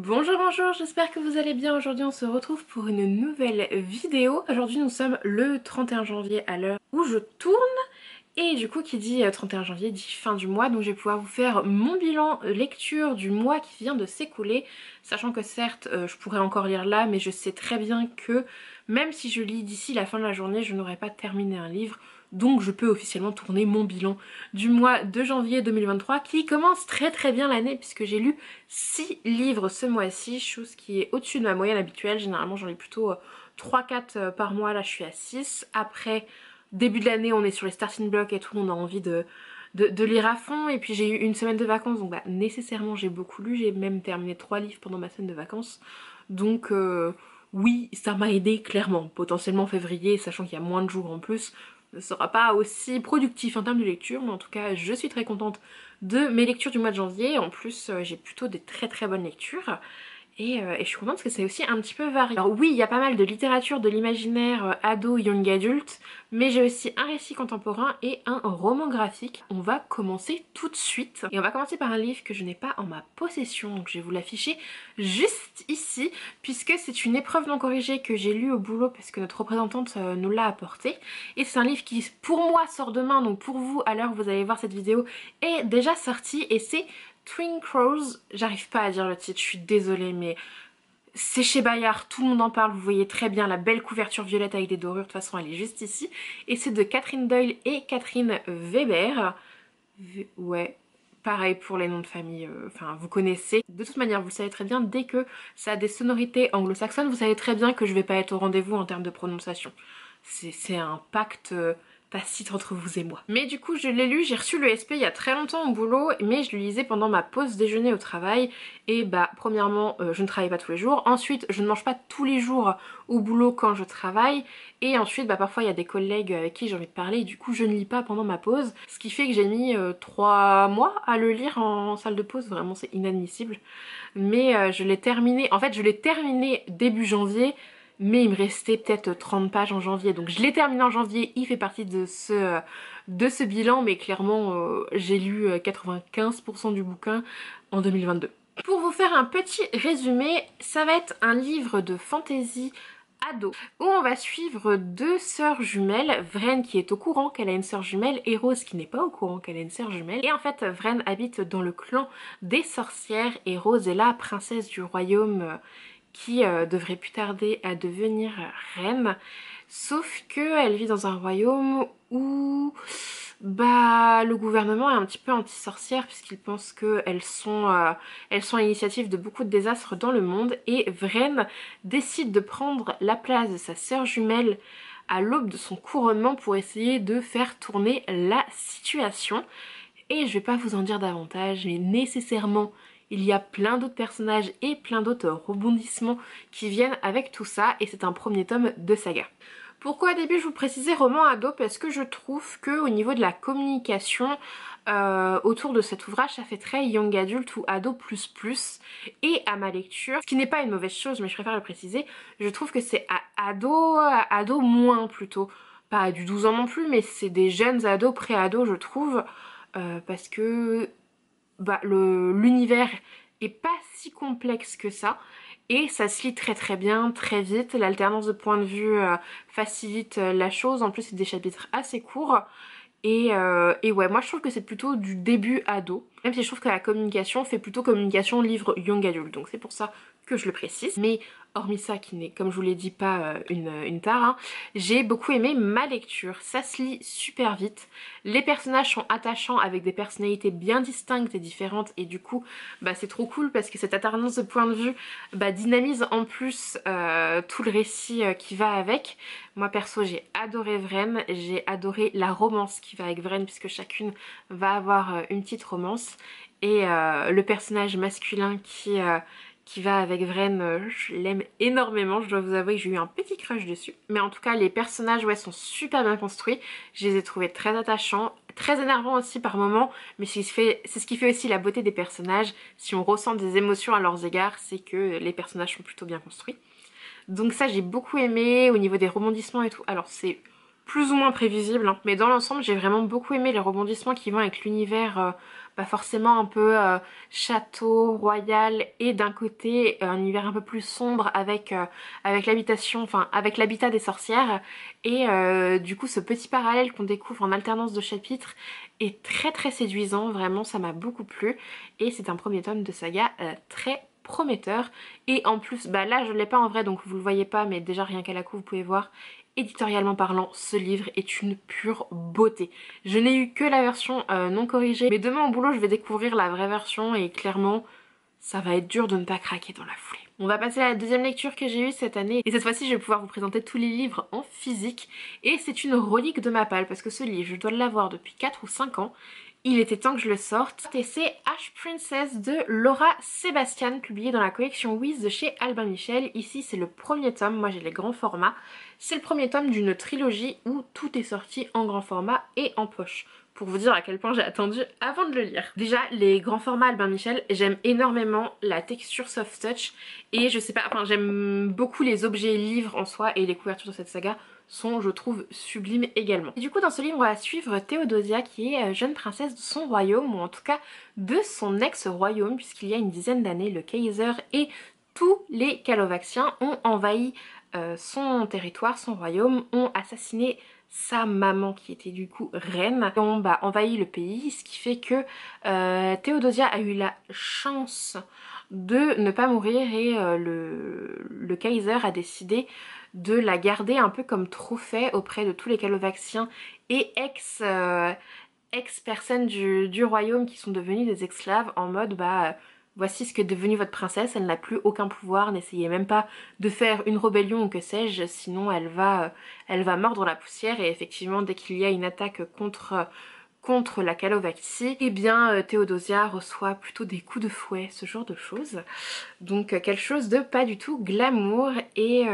Bonjour, bonjour, j'espère que vous allez bien. Aujourd'hui on se retrouve pour une nouvelle vidéo. Aujourd'hui nous sommes le 31 janvier à l'heure où je tourne. Et du coup qui dit 31 janvier dit fin du mois, donc je vais pouvoir vous faire mon bilan lecture du mois qui vient de s'écouler. Sachant que certes je pourrais encore lire là, mais je sais très bien que même si je lis d'ici la fin de la journée, je n'aurai pas terminé un livre. Donc je peux officiellement tourner mon bilan du mois de janvier 2023 qui commence très bien l'année puisque j'ai lu 6 livres ce mois-ci, chose qui est au-dessus de ma moyenne habituelle. Généralement j'en lis plutôt 3-4 par mois, là je suis à 6. Après début de l'année on est sur les starting blocks et tout, on a envie de lire à fond. Et puis j'ai eu une semaine de vacances donc nécessairement j'ai beaucoup lu, j'ai même terminé 3 livres pendant ma semaine de vacances. Donc oui, ça m'a aidé clairement. Potentiellement février, sachant qu'il y a moins de jours en plus, ne sera pas aussi productif en termes de lecture, mais en tout cas je suis très contente de mes lectures du mois de janvier. En plus j'ai plutôt des très bonnes lectures. Et je suis contente parce que c'est aussi un petit peu varié. Alors oui, il y a pas mal de littérature, de l'imaginaire ado, young adulte, mais j'ai aussi un récit contemporain et un roman graphique. On va commencer tout de suite. Et on va commencer par un livre que je n'ai pas en ma possession, donc je vais vous l'afficher juste ici, puisque c'est une épreuve non corrigée que j'ai lue au boulot parce que notre représentante nous l'a apporté. Et c'est un livre qui, pour moi, sort demain, donc pour vous, à l'heure où vous allez voir cette vidéo, est déjà sorti, et c'est Twin Crows, j'arrive pas à dire le titre, je suis désolée, mais c'est chez Bayard, tout le monde en parle, vous voyez très bien la belle couverture violette avec des dorures, de toute façon elle est juste ici. Et c'est de Catherine Doyle et Catherine Weber. Ouais, pareil pour les noms de famille, enfin vous connaissez. De toute manière, vous le savez très bien, dès que ça a des sonorités anglo-saxonnes, vous savez très bien que je vais pas être au rendez-vous en termes de prononciation. C'est un pacte tacite entre vous et moi. Mais du coup je l'ai lu, j'ai reçu le SP il y a très longtemps au boulot, mais je le lisais pendant ma pause déjeuner au travail. Et bah premièrement je ne travaille pas tous les jours, ensuite je ne mange pas tous les jours au boulot quand je travaille, et ensuite bah parfois il y a des collègues avec qui j'ai envie de parler et du coup je ne lis pas pendant ma pause, ce qui fait que j'ai mis 3 mois à le lire en salle de pause. Vraiment c'est inadmissible. Mais je l'ai terminé, en fait je l'ai terminé début janvier, mais il me restait peut-être 30 pages en janvier, donc je l'ai terminé en janvier. Il fait partie de ce bilan, mais clairement j'ai lu 95% du bouquin en 2022. Pour vous faire un petit résumé, ça va être un livre de fantasy ado où on va suivre deux sœurs jumelles, Vren qui est au courant qu'elle a une sœur jumelle et Rose qui n'est pas au courant qu'elle a une sœur jumelle. Et en fait Vren habite dans le clan des sorcières et Rose est la princesse du royaume qui devrait plus tarder à devenir reine. Sauf que elle vit dans un royaume où bah le gouvernement est un petit peu anti-sorcière puisqu'ils pensent qu'elles sont à l'initiative de beaucoup de désastres dans le monde. Et Vren décide de prendre la place de sa sœur jumelle à l'aube de son couronnement pour essayer de faire tourner la situation. Et je vais pas vous en dire davantage, mais nécessairement il y a plein d'autres personnages et plein d'autres rebondissements qui viennent avec tout ça, et c'est un premier tome de saga. Pourquoi au début je vous précisais roman ado? Parce que je trouve que au niveau de la communication autour de cet ouvrage, ça fait très young adult ou ado plus plus. Et à ma lecture, ce qui n'est pas une mauvaise chose, mais je préfère le préciser, je trouve que c'est ado moins plutôt. Pas du 12 ans non plus, mais c'est des jeunes ados, pré-ados je trouve, parce que bah, l'univers est pas si complexe que ça. Et ça se lit très bien, très vite. L'alternance de points de vue facilite la chose. En plus, c'est des chapitres assez courts. Et ouais, moi je trouve que c'est plutôt du début ado. Même si je trouve que la communication fait plutôt communication livre young adult. Donc c'est pour ça que je le précise. Mais hormis ça, qui n'est, comme je vous l'ai dit, pas une tare, hein, j'ai beaucoup aimé ma lecture. Ça se lit super vite. Les personnages sont attachants avec des personnalités bien distinctes et différentes. Et du coup, bah, c'est trop cool parce que cette alternance de point de vue bah, dynamise en plus tout le récit qui va avec. Moi perso j'ai adoré Vren, j'ai adoré la romance qui va avec Vren puisque chacune va avoir une petite romance. Et le personnage masculin qui va avec Vren, je l'aime énormément, je dois vous avouer que j'ai eu un petit crush dessus. Mais en tout cas les personnages ouais, sont super bien construits, je les ai trouvés très attachants, très énervants aussi par moments, mais c'est ce qui fait aussi la beauté des personnages. Si on ressent des émotions à leurs égards, c'est que les personnages sont plutôt bien construits. Donc ça j'ai beaucoup aimé au niveau des rebondissements et tout. Alors c'est plus ou moins prévisible, hein. Mais dans l'ensemble j'ai vraiment beaucoup aimé les rebondissements qui vont avec l'univers forcément un peu château, royal, et d'un côté un univers un peu plus sombre avec l'habitation, enfin avec l'habitat des sorcières. Et du coup ce petit parallèle qu'on découvre en alternance de chapitres est très très séduisant, vraiment ça m'a beaucoup plu. Et c'est un premier tome de saga très prometteur. Et en plus, bah là je l'ai pas en vrai donc vous le voyez pas, mais déjà rien qu'à la couve vous pouvez voir, éditorialement parlant, ce livre est une pure beauté. Je n'ai eu que la version non corrigée, mais demain au boulot je vais découvrir la vraie version et clairement ça va être dur de ne pas craquer dans la foulée. On va passer à la deuxième lecture que j'ai eue cette année et cette fois-ci je vais pouvoir vous présenter tous les livres en physique et c'est une relique de ma palle parce que ce livre je dois l'avoir depuis 4 ou 5 ans. Il était temps que je le sorte. Et c'est Ash Princess de Laura Sebastian, publié dans la collection Wiz de chez Albin Michel. Ici c'est le premier tome, moi j'ai les grands formats. C'est le premier tome d'une trilogie où tout est sorti en grand format et en poche. Pour vous dire à quel point j'ai attendu avant de le lire. Déjà, les grands formats Albin Michel, j'aime énormément la texture soft touch. Et je sais pas, enfin j'aime beaucoup les objets livres en soi et les couvertures de cette saga sont, je trouve, sublimes également. Et du coup dans ce livre on va suivre Théodosia qui est jeune princesse de son royaume, ou en tout cas de son ex-royaume, puisqu'il y a une dizaine d'années le Kaiser et tous les Calovaxiens ont envahi son territoire, son royaume, ont assassiné sa maman qui était du coup reine, et ont envahi le pays, ce qui fait que Théodosia a eu la chance de ne pas mourir et le Kaiser a décidé de la garder un peu comme trophée auprès de tous les Calovaxiens et ex-personnes du royaume qui sont devenues des esclaves, en mode voici ce qu'est devenue votre princesse, elle n'a plus aucun pouvoir, n'essayez même pas de faire une rébellion ou que sais-je, sinon elle va mordre la poussière. Et effectivement dès qu'il y a une attaque contre la Calovaxie, eh bien Théodosia reçoit plutôt des coups de fouet, ce genre de choses. Donc quelque chose de pas du tout glamour. Et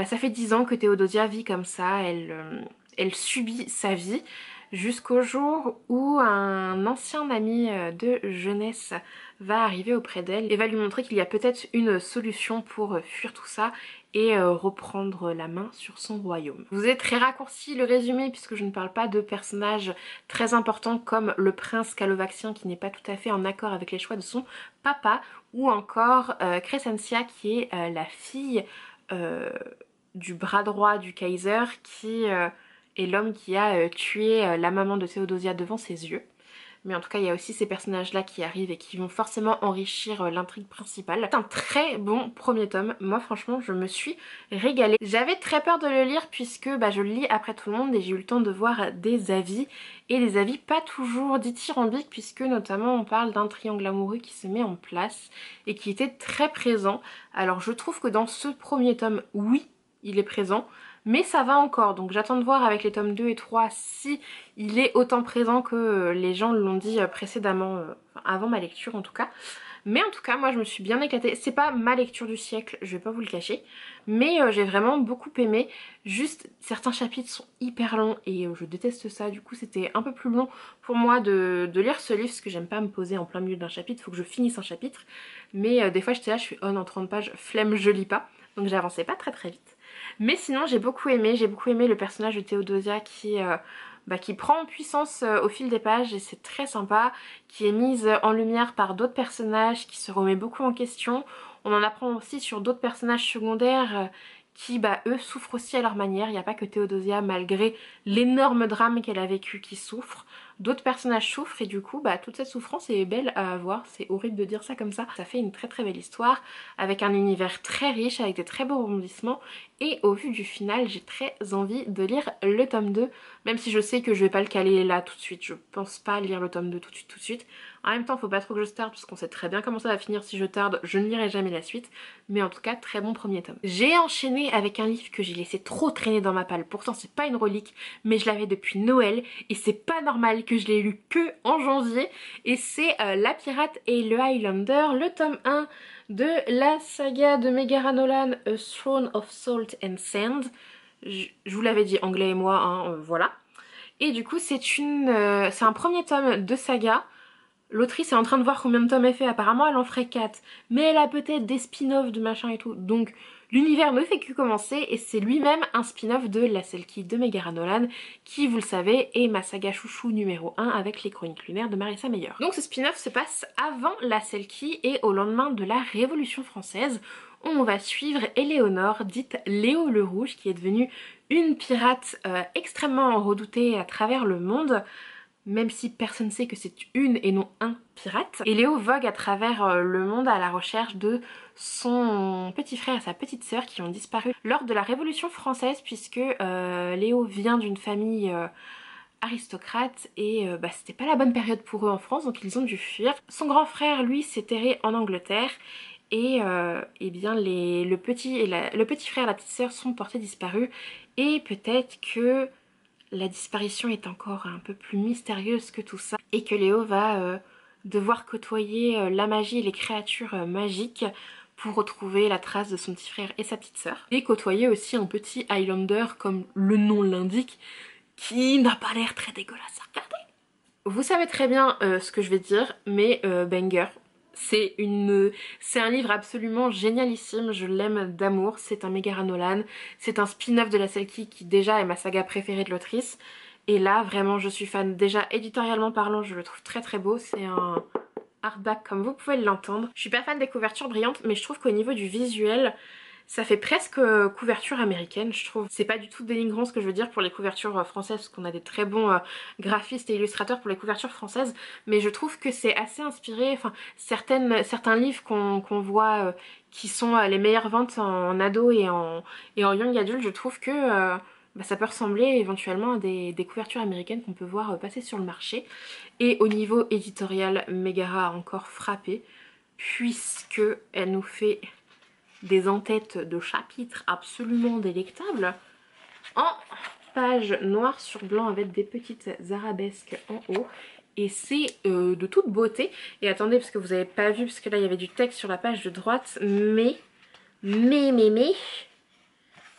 ça fait 10 ans que Théodosia vit comme ça, elle subit sa vie jusqu'au jour où un ancien ami de jeunesse va arriver auprès d'elle et va lui montrer qu'il y a peut-être une solution pour fuir tout ça et reprendre la main sur son royaume. Je vous ai très raccourci le résumé puisque je ne parle pas de personnages très importants comme le prince Calovaxien qui n'est pas tout à fait en accord avec les choix de son papa, ou encore Crescencia qui est la fille du bras droit du Kaiser, qui est l'homme qui a tué la maman de Théodosia devant ses yeux. Mais en tout cas il y a aussi ces personnages là qui arrivent et qui vont forcément enrichir l'intrigue principale. C'est un très bon premier tome, moi franchement je me suis régalée. J'avais très peur de le lire puisque je le lis après tout le monde et j'ai eu le temps de voir des avis, et des avis pas toujours dithyrambiques puisque notamment on parle d'un triangle amoureux qui se met en place et qui était très présent. Alors je trouve que dans ce premier tome, oui, il est présent, mais ça va encore, donc j'attends de voir avec les tomes 2 et 3 si il est autant présent que les gens l'ont dit précédemment, avant ma lecture en tout cas. Mais en tout cas moi je me suis bien éclatée. C'est pas ma lecture du siècle, je vais pas vous le cacher, mais j'ai vraiment beaucoup aimé. Juste certains chapitres sont hyper longs et je déteste ça, du coup c'était un peu plus long pour moi de lire ce livre parce que j'aime pas me poser en plein milieu d'un chapitre, faut que je finisse un chapitre. Mais des fois j'étais là, je suis on en 30 pages, flemme je lis pas, donc j'avançais pas très très vite. Mais sinon j'ai beaucoup aimé le personnage de Théodosia qui prend en puissance au fil des pages et c'est très sympa, qui est mise en lumière par d'autres personnages, qui se remet beaucoup en question. On en apprend aussi sur d'autres personnages secondaires qui eux souffrent aussi à leur manière. Il n'y a pas que Théodosia, malgré l'énorme drame qu'elle a vécu, qui souffre. D'autres personnages souffrent et du coup toute cette souffrance est belle à voir. C'est horrible de dire ça comme ça. Ça fait une très très belle histoire avec un univers très riche, avec des très beaux rebondissements, et au vu du final j'ai très envie de lire le tome 2, même si je sais que je vais pas le caler là tout de suite. Je pense pas lire le tome 2 tout de suite. En même temps faut pas trop que je tarde parce qu'on sait très bien comment ça va finir. Si je tarde je ne lirai jamais la suite, mais en tout cas très bon premier tome. J'ai enchaîné avec un livre que j'ai laissé trop traîner dans ma palle. Pourtant c'est pas une relique, mais je l'avais depuis Noël et c'est pas normal que je l'ai lu que en janvier, et c'est La Pirate et le Highlander, le tome 1 de la saga de Megara Nolan, A Throne of Salt and Sand. Je vous l'avais dit, anglais et moi, voilà. Et du coup c'est un premier tome de saga. L'autrice est en train de voir combien de tomes elle fait, apparemment elle en ferait 4, mais elle a peut-être des spin-offs de machin et tout, donc L'univers ne fait que commencer et c'est lui-même un spin-off de La Selkie de Megara Nolan qui, vous le savez, est ma saga chouchou numéro 1 avec les chroniques lunaires de Marissa Meyer. Donc ce spin-off se passe avant La Selkie et au lendemain de la Révolution française où on va suivre Éléonore, dite Léo le Rouge, qui est devenue une pirate extrêmement redoutée à travers le monde, même si personne ne sait que c'est une et non un pirate. Et Léo vogue à travers le monde à la recherche de son petit frère et sa petite sœur qui ont disparu lors de la Révolution française, puisque Léo vient d'une famille aristocrate et c'était pas la bonne période pour eux en France, donc ils ont dû fuir. Son grand frère, lui, s'est terré en Angleterre et eh bien le petit frère et la petite sœur sont portés disparus, et peut-être que la disparition est encore un peu plus mystérieuse que tout ça et que Léo va devoir côtoyer la magie et les créatures magiques pour retrouver la trace de son petit frère et sa petite sœur. Et côtoyer aussi un petit Highlander, comme le nom l'indique, qui n'a pas l'air très dégueulasse à regarder. Vous savez très bien ce que je vais dire, mais banger. C'est un livre absolument génialissime, je l'aime d'amour, c'est un Megara Nolan, c'est un spin-off de La Selkie qui déjà est ma saga préférée de l'autrice. Et là vraiment je suis fan, déjà éditorialement parlant je le trouve très très beau, c'est un hardback comme vous pouvez l'entendre. Je suis pas fan des couvertures brillantes mais je trouve qu'au niveau du visuel ça fait presque couverture américaine, je trouve. C'est pas du tout dénigrant ce que je veux dire pour les couvertures françaises, parce qu'on a des très bons graphistes et illustrateurs pour les couvertures françaises, mais je trouve que c'est assez inspiré, enfin certains livres qu'on voit qui sont les meilleures ventes en ado et en young adulte, je trouve que ça peut ressembler éventuellement à des couvertures américaines qu'on peut voir passer sur le marché. Et au niveau éditorial, Megara a encore frappé, puisque elle nous fait des en-têtes de chapitres absolument délectables en page noire sur blanc avec des petites arabesques en haut, et c'est de toute beauté. Et attendez, parce que vous n'avez pas vu, parce que là il y avait du texte sur la page de droite, mais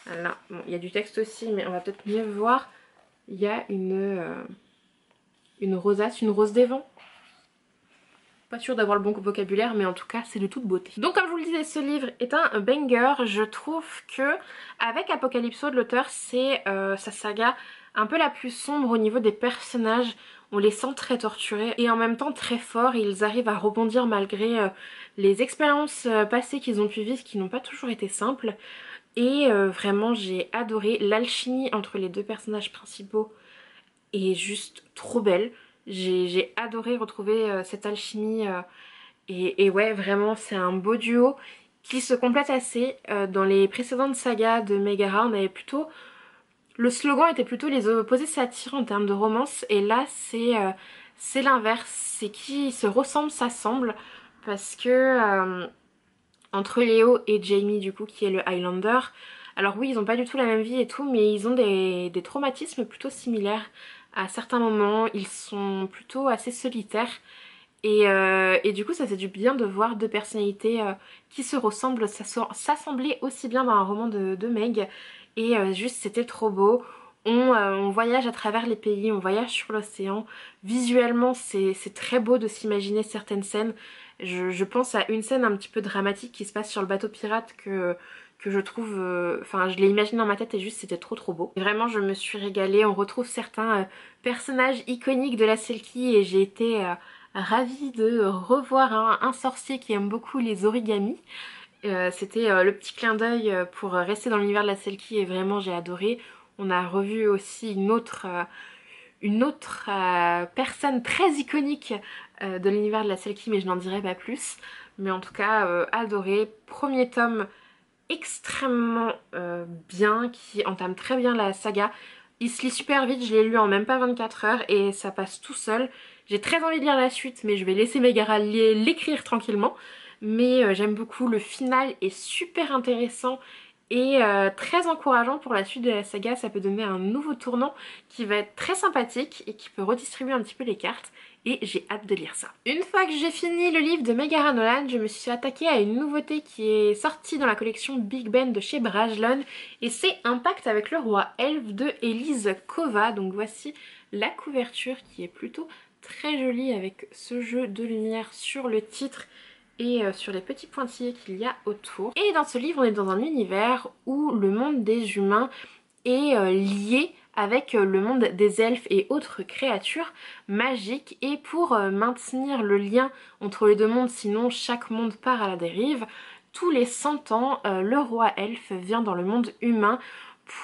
voilà, bon, il y a du texte aussi mais on va peut-être mieux voir. Il y a une rosace, une rose des vents. Pas sûre d'avoir le bon vocabulaire, mais en tout cas c'est de toute beauté. Donc comme je vous le disais, ce livre est un banger. Je trouve que avec Apocalypso de l'auteur, c'est sa saga un peu la plus sombre au niveau des personnages. On les sent très torturés et en même temps très forts. Ils arrivent à rebondir malgré les expériences passées qu'ils ont pu vivre qui n'ont pas toujours été simples. Et vraiment j'ai adoré l'alchimie entre les deux personnages principaux, est juste trop belle. J'ai adoré retrouver cette alchimie et ouais, vraiment c'est un beau duo qui se complète assez. Dans les précédentes sagas de Megara, on avait plutôt... Le slogan était plutôt les opposés s'attirent en termes de romance, et là c'est l'inverse, c'est qui se ressemblent s'assemblent, parce que entre Léo et Jamie du coup qui est le Highlander, alors oui ils ont pas du tout la même vie et tout, mais ils ont des traumatismes plutôt similaires. À certains moments ils sont plutôt assez solitaires et du coup ça fait du bien de voir deux personnalités qui se ressemblent s'assembler aussi bien dans un roman de Meg. Et juste c'était trop beau. On voyage à travers les pays, on voyage sur l'océan. Visuellement c'est très beau de s'imaginer certaines scènes. Je pense à une scène un petit peu dramatique qui se passe sur le bateau pirate que je trouve... Enfin je l'ai imaginé dans ma tête et juste c'était trop trop beau. Et vraiment je me suis régalée. On retrouve certains personnages iconiques de la Selkie et j'ai été ravie de revoir un sorcier qui aime beaucoup les origamis. C'était le petit clin d'œil pour rester dans l'univers de la Selkie et vraiment j'ai adoré. On a revu aussi une autre personne très iconique de l'univers de la Selkie, mais je n'en dirai pas plus. Mais en tout cas adoré. Premier tome extrêmement bien, qui entame très bien la saga. Il se lit super vite, je l'ai lu en même pas 24 heures et ça passe tout seul. J'ai très envie de lire la suite mais je vais laisser Megara l'écrire tranquillement. Mais j'aime beaucoup, le final est super intéressant et très encourageant pour la suite de la saga. Ça peut donner un nouveau tournant qui va être très sympathique et qui peut redistribuer un petit peu les cartes. Et j'ai hâte de lire ça. Une fois que j'ai fini le livre de Megara Nolan, je me suis attaquée à une nouveauté qui est sortie dans la collection Big Ben de chez Brajlon. Et c'est Un pacte avec le roi elfe de Elise Kova. Donc voici la couverture qui est plutôt très jolie avec ce jeu de lumière sur le titre et sur les petits pointillés qu'il y a autour. Et dans ce livre on est dans un univers où le monde des humains est lié avec le monde des elfes et autres créatures magiques, et pour maintenir le lien entre les deux mondes, sinon chaque monde part à la dérive, tous les 100 ans le roi elfe vient dans le monde humain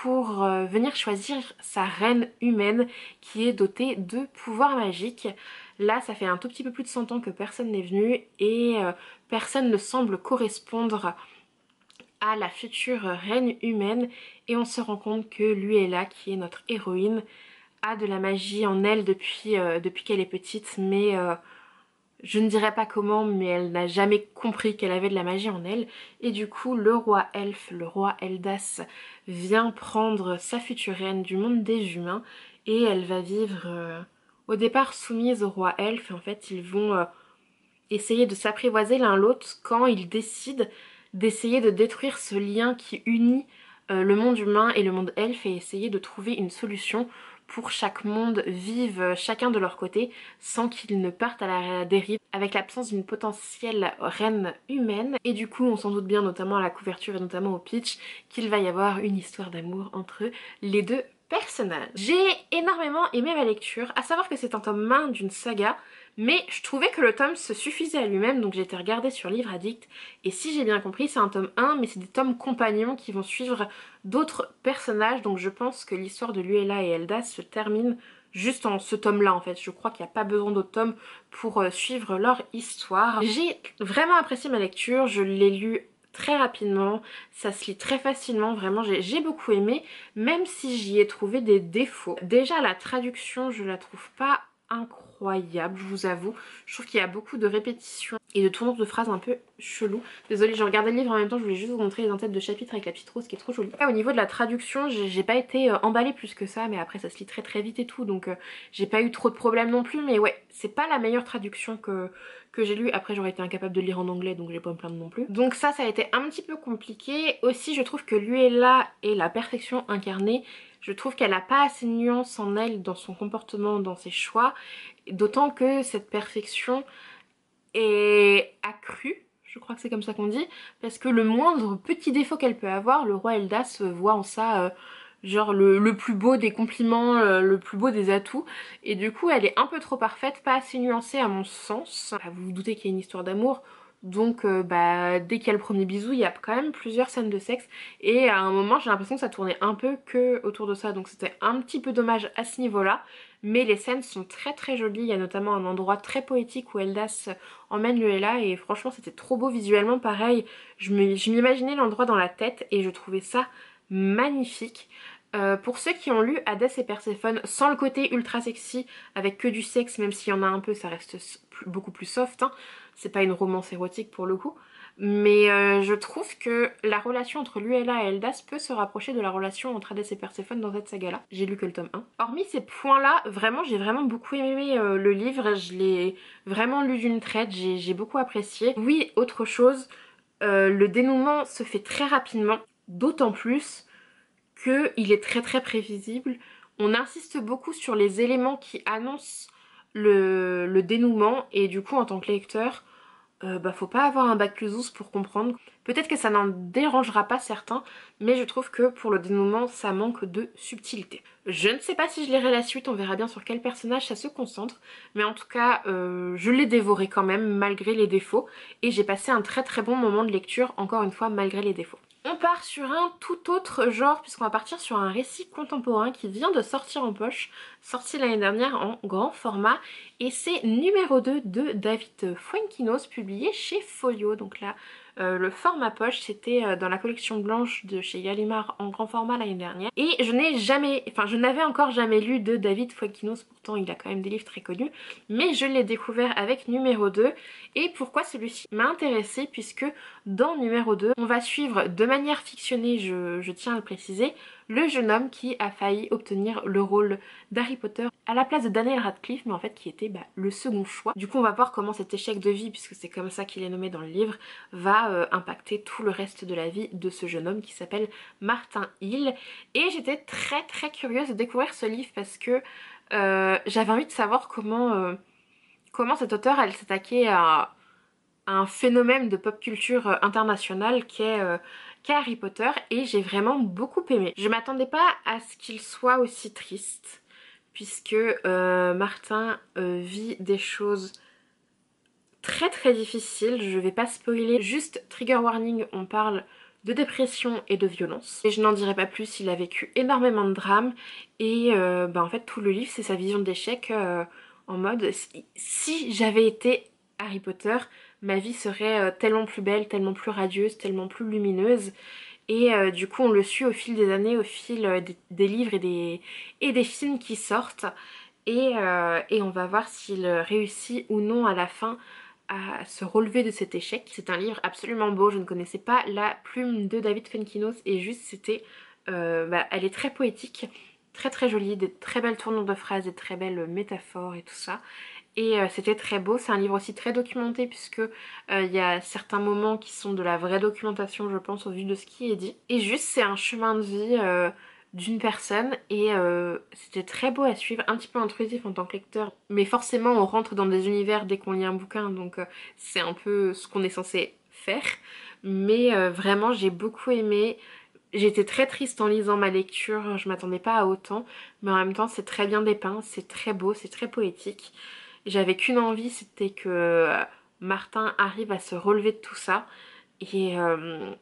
pour venir choisir sa reine humaine qui est dotée de pouvoirs magiques. Là ça fait un tout petit peu plus de 100 ans que personne n'est venu et personne ne semble correspondre à la future reine humaine, et on se rend compte que Luella, qui est notre héroïne, a de la magie en elle depuis qu'elle est petite, mais je ne dirais pas comment, mais elle n'a jamais compris qu'elle avait de la magie en elle. Et du coup le roi elfe, le roi Eldas, vient prendre sa future reine du monde des humains, et elle va vivre au départ soumise au roi elfe. En fait ils vont essayer de s'apprivoiser l'un l'autre quand ils décident d'essayer de détruire ce lien qui unit le monde humain et le monde elfe, et essayer de trouver une solution pour chaque monde vive chacun de leur côté sans qu'ils ne partent à la dérive avec l'absence d'une potentielle reine humaine. Et du coup on s'en doute bien, notamment à la couverture et notamment au pitch, qu'il va y avoir une histoire d'amour entre les deux personnages. J'ai énormément aimé ma lecture, à savoir que c'est un tome 1 d'une saga, mais je trouvais que le tome se suffisait à lui-même, donc j'ai été regarder sur Livre Addict, et si j'ai bien compris c'est un tome 1 mais c'est des tomes compagnons qui vont suivre d'autres personnages, donc je pense que l'histoire de Luella et Eldas se termine juste en ce tome là en fait. Je crois qu'il n'y a pas besoin d'autres tomes pour suivre leur histoire. J'ai vraiment apprécié ma lecture, je l'ai lu très rapidement, ça se lit très facilement, vraiment j'ai beaucoup aimé, même si j'y ai trouvé des défauts. Déjà la traduction je la trouve pas incroyable, je vous avoue. Je trouve qu'il y a beaucoup de répétitions et de tournures de phrases un peu chelou. Désolée, j'ai regardé le livre en même temps, je voulais juste vous montrer les en-têtes de chapitre avec la petite rose qui est trop jolie. Au niveau de la traduction, j'ai pas été emballée plus que ça, mais après ça se lit très très vite et tout, donc j'ai pas eu trop de problèmes non plus, mais ouais, c'est pas la meilleure traduction que j'ai lue. Après j'aurais été incapable de lire en anglais, donc je vais pas me plaindre non plus. Donc ça a été un petit peu compliqué. Aussi je trouve que Luella est la perfection incarnée. Je trouve qu'elle n'a pas assez de nuances en elle, dans son comportement, dans ses choix, d'autant que cette perfection est accrue, je crois que c'est comme ça qu'on dit, parce que le moindre petit défaut qu'elle peut avoir, le roi Eldas voit en ça genre le plus beau des compliments, le plus beau des atouts, et du coup elle est un peu trop parfaite, pas assez nuancée à mon sens. Vous vous doutez qu'il y a une histoire d'amour, donc bah, dès qu'il y a le premier bisou, il y a quand même plusieurs scènes de sexe, et à un moment j'ai l'impression que ça tournait un peu que autour de ça, donc c'était un petit peu dommage à ce niveau-là. Mais les scènes sont très très jolies, il y a notamment un endroit très poétique où Eldas emmène Luella, et franchement c'était trop beau visuellement. Pareil, je m'imaginais l'endroit dans la tête et je trouvais ça magnifique. Pour ceux qui ont lu Hadès et Perséphone sans le côté ultra sexy avec que du sexe, même s'il y en a un peu, ça reste beaucoup plus soft, hein. C'est pas une romance érotique pour le coup, mais je trouve que la relation entre Luella et Eldas peut se rapprocher de la relation entre Hadès et Perséphone dans cette saga là. J'ai lu que le tome 1. Hormis ces points là, vraiment j'ai vraiment beaucoup aimé le livre, je l'ai vraiment lu d'une traite, j'ai beaucoup apprécié. Oui, autre chose, le dénouement se fait très rapidement, d'autant plus qu'il est très très prévisible. On insiste beaucoup sur les éléments qui annoncent le dénouement, et du coup en tant que lecteur, bah faut pas avoir un bac plus 12 pour comprendre. Peut-être que ça n'en dérangera pas certains, mais je trouve que pour le dénouement ça manque de subtilité. Je ne sais pas si je lirai la suite, on verra bien sur quel personnage ça se concentre, mais en tout cas je l'ai dévoré quand même malgré les défauts, et j'ai passé un très très bon moment de lecture, encore une fois malgré les défauts. On part sur un tout autre genre, puisqu'on va partir sur un récit contemporain qui vient de sortir en poche, sorti l'année dernière en grand format, et c'est numéro 2 de David Fuenquinos, publié chez Folio. Donc là, le format poche, c'était dans la collection blanche de chez Gallimard en grand format l'année dernière. Et je n'avais encore jamais lu de David Fuenquinos, pourtant il a quand même des livres très connus, mais je l'ai découvert avec numéro 2. Et pourquoi celui-ci m'a intéressée, puisque dans numéro 2, on va suivre de manière fictionnée, je tiens à le préciser, le jeune homme qui a failli obtenir le rôle d'Harry Potter à la place de Daniel Radcliffe, mais en fait qui était le second choix. Du coup on va voir comment cet échec de vie, puisque c'est comme ça qu'il est nommé dans le livre, va impacter tout le reste de la vie de ce jeune homme qui s'appelle Martin Hill. Et j'étais très très curieuse de découvrir ce livre parce que j'avais envie de savoir comment cet auteur allait s'attaquer un phénomène de pop culture internationale qu'est Harry Potter, et j'ai vraiment beaucoup aimé. Je m'attendais pas à ce qu'il soit aussi triste, puisque Martin vit des choses très très difficiles. Je vais pas spoiler, juste trigger warning, on parle de dépression et de violence. Et je n'en dirai pas plus, il a vécu énormément de drames, et en fait tout le livre c'est sa vision de l'échec, en mode si j'avais été Harry Potter, ma vie serait tellement plus belle, tellement plus radieuse, tellement plus lumineuse. Et du coup on le suit au fil des années, au fil des livres et des films qui sortent. Et on va voir s'il réussit ou non à la fin à se relever de cet échec. C'est un livre absolument beau, je ne connaissais pas la plume de David Fuenkinos, et juste c'était... elle est très poétique, très très jolie, des très belles tournures de phrases, des très belles métaphores et tout ça. Et c'était très beau. C'est un livre aussi très documenté, puisque il y a certains moments qui sont de la vraie documentation, je pense, au vu de ce qui est dit. Et juste c'est un chemin de vie d'une personne, et c'était très beau à suivre, un petit peu intrusif en tant que lecteur, mais forcément on rentre dans des univers dès qu'on lit un bouquin, donc c'est un peu ce qu'on est censé faire. Mais vraiment j'ai beaucoup aimé. J'étais très triste en lisant ma lecture, je m'attendais pas à autant, mais en même temps c'est très bien dépeint, c'est très beau, c'est très poétique. J'avais qu'une envie, c'était que Martin arrive à se relever de tout ça. Et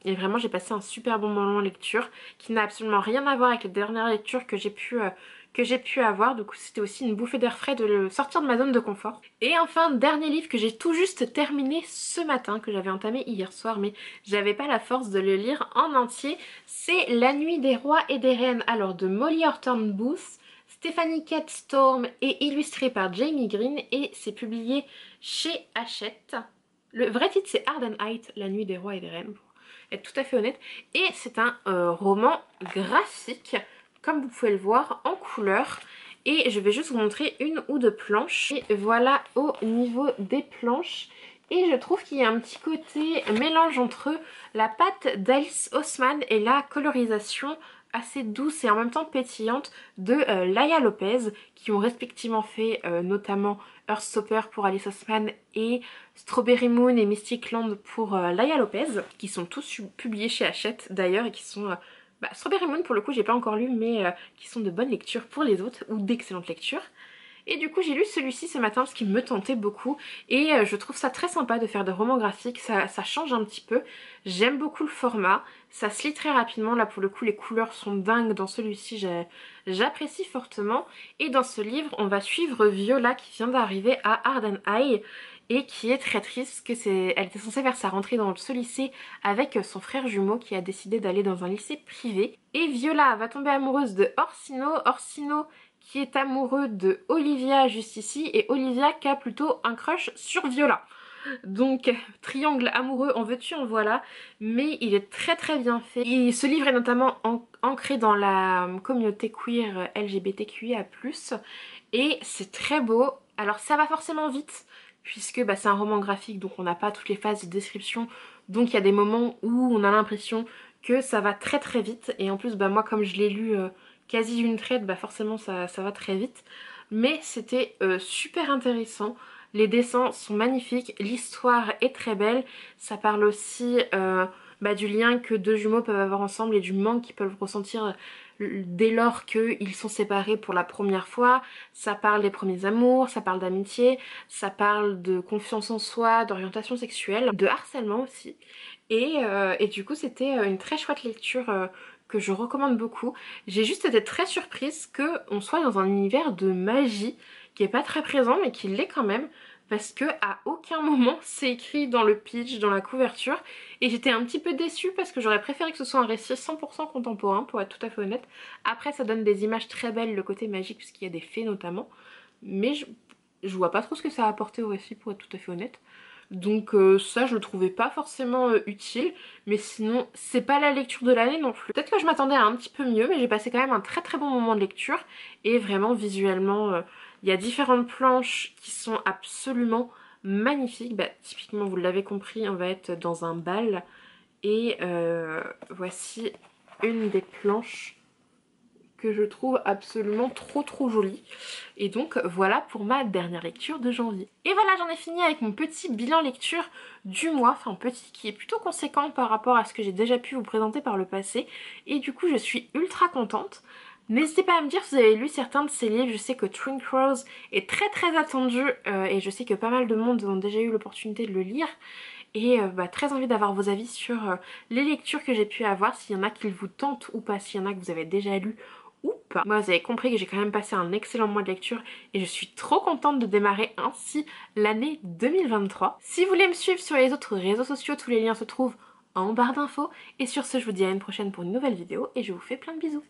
vraiment j'ai passé un super bon moment en lecture, qui n'a absolument rien à voir avec les dernières lectures que j'ai pu avoir. Du coup c'était aussi une bouffée d'air frais de sortir de ma zone de confort. Et enfin, dernier livre que j'ai tout juste terminé ce matin, que j'avais entamé hier soir, mais j'avais pas la force de le lire en entier, c'est La Nuit des Rois et des Reines, alors de Molly Horton Booth, Stephanie Kate Storm, et illustré par Jamie Green, et c'est publié chez Hachette. Le vrai titre c'est Ardenheit, La Nuit des Rois et des Reines, pour être tout à fait honnête. Et c'est un roman graphique, comme vous pouvez le voir, en couleur. Et je vais juste vous montrer une ou deux planches. Et voilà au niveau des planches. Et je trouve qu'il y a un petit côté mélange entre la patte d'Alice Oseman et la colorisation assez douce et en même temps pétillante de Laia Lopez, qui ont respectivement fait notamment Earthstopper pour Alice Oseman et Strawberry Moon et Mystic Land pour Laia Lopez, qui sont tous publiés chez Hachette d'ailleurs, et qui sont... Strawberry Moon pour le coup j'ai pas encore lu, mais qui sont de bonnes lectures pour les autres, ou d'excellentes lectures. Et du coup j'ai lu celui-ci ce matin parce qu'il me tentait beaucoup, et je trouve ça très sympa de faire des romans graphiques, ça change un petit peu. J'aime beaucoup le format, ça se lit très rapidement, là pour le coup les couleurs sont dingues dans celui-ci, j'apprécie fortement. Et dans ce livre on va suivre Viola qui vient d'arriver à Ardenheim et qui est très triste, que elle était censée faire sa rentrée dans ce lycée avec son frère jumeau qui a décidé d'aller dans un lycée privé. Et Viola va tomber amoureuse de Orsino qui est amoureux de Olivia juste ici, et Olivia qui a plutôt un crush sur Viola. Donc triangle amoureux, en veux-tu en voilà, mais il est très très bien fait. Ce livre est notamment ancré dans la communauté queer LGBTQIA+, et c'est très beau. Alors ça va forcément vite, puisque c'est un roman graphique, donc on n'a pas toutes les phases de description, donc il y a des moments où on a l'impression que ça va très très vite, et en plus moi comme je l'ai lu quasi une traite, forcément ça va très vite. Mais c'était super intéressant, les dessins sont magnifiques, l'histoire est très belle, ça parle aussi du lien que deux jumeaux peuvent avoir ensemble et du manque qu'ils peuvent ressentir dès lors qu'ils sont séparés pour la première fois. Ça parle des premiers amours, ça parle d'amitié, ça parle de confiance en soi, d'orientation sexuelle, de harcèlement aussi. Et du coup c'était une très chouette lecture que je recommande beaucoup. J'ai juste été très surprise qu'on soit dans un univers de magie qui est pas très présent mais qui l'est quand même, parce que à aucun moment c'est écrit dans le pitch, dans la couverture, et j'étais un petit peu déçue parce que j'aurais préféré que ce soit un récit 100% contemporain, pour être tout à fait honnête. Après ça donne des images très belles, le côté magique puisqu'il y a des fées notamment, mais je vois pas trop ce que ça a apporté au récit, pour être tout à fait honnête. Donc ça je le trouvais pas forcément utile, mais sinon c'est pas la lecture de l'année non plus. Peut-être que je m'attendais à un petit peu mieux, mais j'ai passé quand même un très très bon moment de lecture, et vraiment visuellement il y a différentes planches qui sont absolument magnifiques. Typiquement vous l'avez compris, on va être dans un bal, et voici une des planches que je trouve absolument trop jolie. Et donc voilà pour ma dernière lecture de janvier. Et voilà, j'en ai fini avec mon petit bilan lecture du mois, enfin petit qui est plutôt conséquent par rapport à ce que j'ai déjà pu vous présenter par le passé. Et du coup je suis ultra contente. N'hésitez pas à me dire si vous avez lu certains de ces livres. Je sais que Twin Crows est très attendu et je sais que pas mal de monde ont déjà eu l'opportunité de le lire. Et très envie d'avoir vos avis sur les lectures que j'ai pu avoir, s'il y en a qui vous tentent ou pas, s'il y en a que vous avez déjà lu ou pas. Moi vous avez compris que j'ai quand même passé un excellent mois de lecture et je suis trop contente de démarrer ainsi l'année 2023. Si vous voulez me suivre sur les autres réseaux sociaux, tous les liens se trouvent en barre d'infos. Et sur ce, je vous dis à une prochaine pour une nouvelle vidéo et je vous fais plein de bisous.